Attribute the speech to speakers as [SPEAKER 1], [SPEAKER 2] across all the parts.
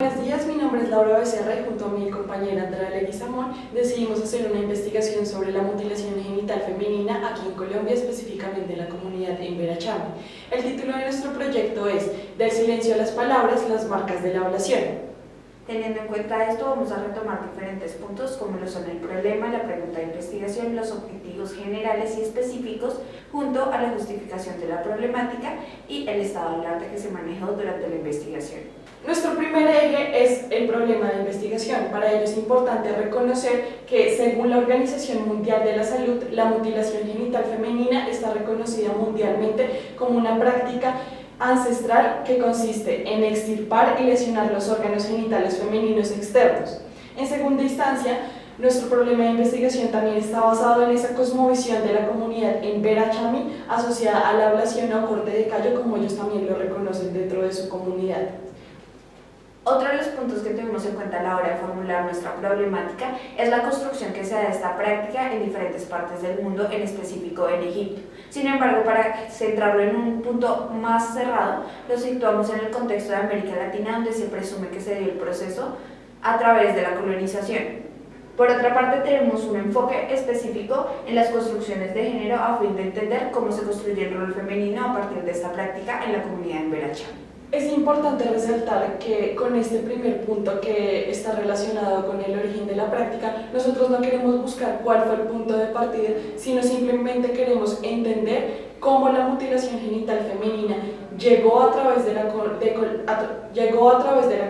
[SPEAKER 1] Buenos días, mi nombre es Laura Becerra y junto a mi compañera Andrea Leguizamón decidimos hacer una investigación sobre la mutilación genital femenina aquí en Colombia, específicamente en la comunidad en Verachami. El título de nuestro proyecto es Del silencio a las palabras, las marcas de la ablación.
[SPEAKER 2] Teniendo en cuenta esto, vamos a retomar diferentes puntos como lo son el problema, la pregunta de investigación, los objetivos generales y específicos, junto a la justificación de la problemática y el estado del arte que se manejó durante la investigación.
[SPEAKER 1] Nuestro primer eje es el problema de investigación. Para ello es importante reconocer que, según la Organización Mundial de la Salud, la mutilación genital femenina está reconocida mundialmente como una práctica ancestral que consiste en extirpar y lesionar los órganos genitales femeninos externos. En segunda instancia, nuestro problema de investigación también está basado en esa cosmovisión de la comunidad en Verachami asociada a la ablación o corte de callo, como ellos también lo reconocen dentro de su comunidad.
[SPEAKER 2] Otro de los puntos que tuvimos en cuenta a la hora de formular nuestra problemática es la construcción que se da de esta práctica en diferentes partes del mundo, en específico en Egipto. Sin embargo, para centrarlo en un punto más cerrado, lo situamos en el contexto de América Latina, donde se presume que se dio el proceso a través de la colonización. Por otra parte, tenemos un enfoque específico en las construcciones de género a fin de entender cómo se construye el rol femenino a partir de esta práctica en la comunidad en Verachami.
[SPEAKER 1] Es importante resaltar que con este primer punto que está relacionado con el origen de la práctica, nosotros no queremos buscar cuál fue el punto de partida, sino simplemente queremos entender cómo la mutilación genital femenina llegó a través de la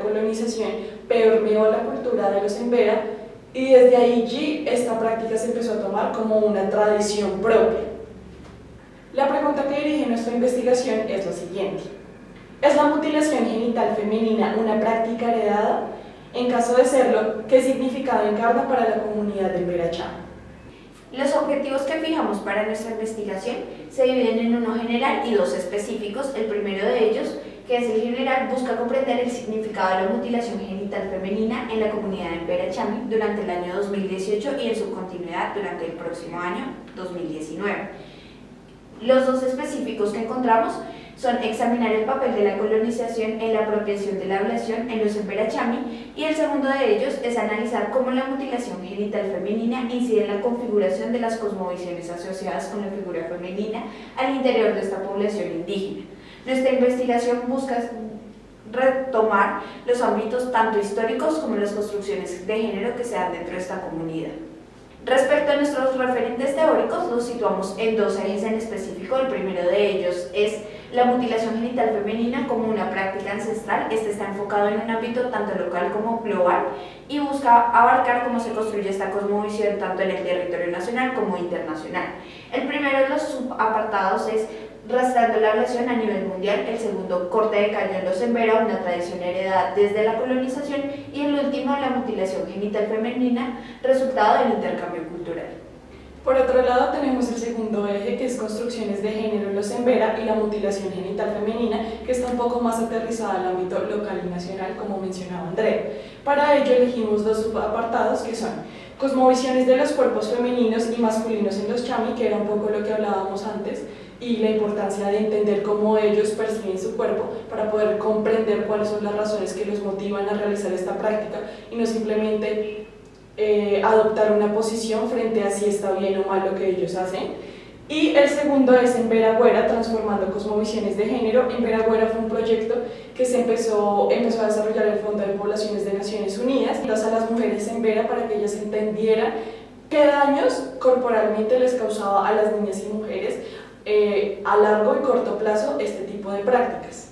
[SPEAKER 1] colonización, permeó la cultura de los Embera y desde allí esta práctica se empezó a tomar como una tradición propia. La pregunta que dirige nuestra investigación es la siguiente. ¿Es la mutilación genital femenina una práctica heredada? En caso de serlo, ¿qué significado encarna para la comunidad de Verachami?
[SPEAKER 2] Los objetivos que fijamos para nuestra investigación se dividen en uno general y dos específicos. El primero de ellos, que es el general, busca comprender el significado de la mutilación genital femenina en la comunidad de Verachami durante el año 2018 y en su continuidad durante el próximo año 2019. Los dos específicos que encontramos son examinar el papel de la colonización en la apropiación de la ablación en los Verachami, y el segundo de ellos es analizar cómo la mutilación genital femenina incide en la configuración de las cosmovisiones asociadas con la figura femenina al interior de esta población indígena. Nuestra investigación busca retomar los ámbitos tanto históricos como las construcciones de género que se dan dentro de esta comunidad. Respecto a nuestros referentes teóricos, los situamos en dos ejes en específico. El primero de ellos es la mutilación genital femenina como una práctica ancestral. Este está enfocado en un ámbito tanto local como global y busca abarcar cómo se construye esta cosmovisión tanto en el territorio nacional como internacional. El primero de los subapartados es rastreando la ablación a nivel mundial, el segundo, corte de callo en los Embera, una tradición heredada desde la colonización, y el último, la mutilación genital femenina, resultado del intercambio cultural.
[SPEAKER 1] Por otro lado, tenemos el segundo eje, que es construcciones de género en los Embera y la mutilación genital femenina, que está un poco más aterrizada al ámbito local y nacional, como mencionaba Andrea. Para ello elegimos dos subapartados que son cosmovisiones de los cuerpos femeninos y masculinos en los Chami, que era un poco lo que hablábamos antes, y la importancia de entender cómo ellos perciben su cuerpo para poder comprender cuáles son las razones que los motivan a realizar esta práctica y no simplemente adoptar una posición frente a si está bien o mal lo que ellos hacen. Y el segundo es en Veragüera, transformando cosmovisiones de género. En Veragüera fue un proyecto que se empezó a desarrollar el Fondo de Poblaciones de Naciones Unidas, a las mujeres en Vera para que ellas entendieran qué daños corporalmente les causaba a las niñas y mujeres a largo y corto plazo este tipo de prácticas.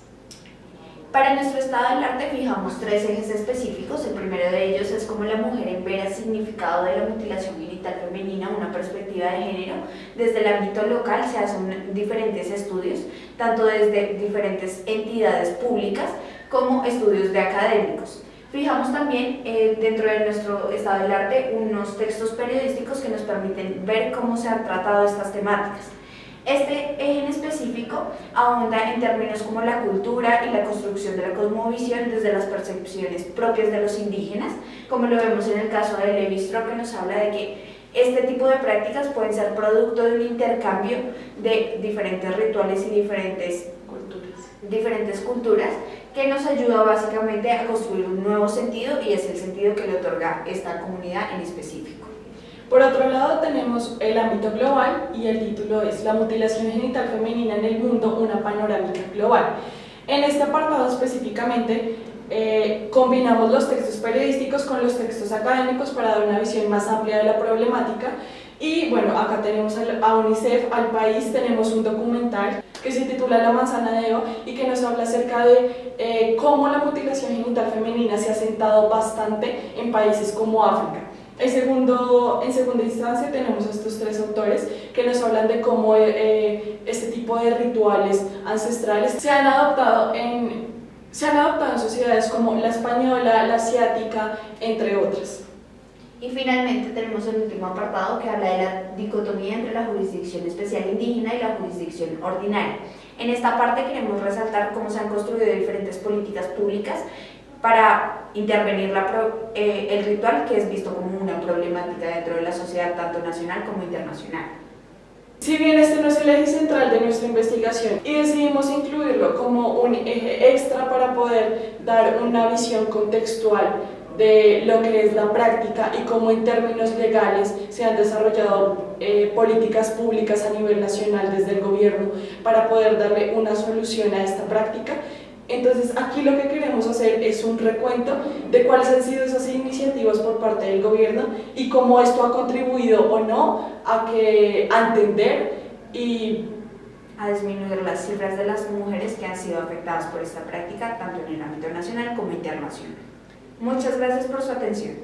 [SPEAKER 2] Para nuestro estado del arte fijamos tres ejes específicos. El primero de ellos es cómo la mujer en Vera, significado de la mutilación genital femenina, una perspectiva de género. Desde el ámbito local se hacen diferentes estudios, tanto desde diferentes entidades públicas como estudios de académicos. Fijamos también dentro de nuestro estado del arte unos textos periodísticos que nos permiten ver cómo se han tratado estas temáticas. Este eje en específico ahonda en términos como la cultura y la construcción de la cosmovisión desde las percepciones propias de los indígenas, como lo vemos en el caso de Levi-Strauss, que nos habla de que este tipo de prácticas pueden ser producto de un intercambio de diferentes rituales y diferentes culturas que nos ayuda básicamente a construir un nuevo sentido y es el sentido que le otorga esta comunidad en específico.
[SPEAKER 1] Por otro lado tenemos el ámbito global y el título es La mutilación genital femenina en el mundo, una panorámica global. En este apartado específicamente combinamos los textos periodísticos con los textos académicos para dar una visión más amplia de la problemática y bueno, acá tenemos a UNICEF, al país, tenemos un documental que se titula La manzana de Eva y que nos habla acerca de cómo la mutilación genital femenina se ha sentado bastante en países como África. En segunda instancia tenemos a estos tres autores que nos hablan de cómo este tipo de rituales ancestrales se han adoptado en sociedades como la española, la asiática, entre otras.
[SPEAKER 2] Y finalmente tenemos el último apartado que habla de la dicotomía entre la jurisdicción especial indígena y la jurisdicción ordinaria. En esta parte queremos resaltar cómo se han construido diferentes políticas públicas para intervenir el ritual, que es visto como una problemática dentro de la sociedad tanto nacional como internacional.
[SPEAKER 1] Si bien este no es el eje central de nuestra investigación y decidimos incluirlo como un eje extra para poder dar una visión contextual de lo que es la práctica y cómo en términos legales se han desarrollado políticas públicas a nivel nacional desde el gobierno para poder darle una solución a esta práctica. Entonces aquí lo que queremos hacer es un recuento de cuáles han sido esas iniciativas por parte del gobierno y cómo esto ha contribuido o no a entender y
[SPEAKER 2] a disminuir las cifras de las mujeres que han sido afectadas por esta práctica tanto en el ámbito nacional como internacional. Muchas gracias por su atención.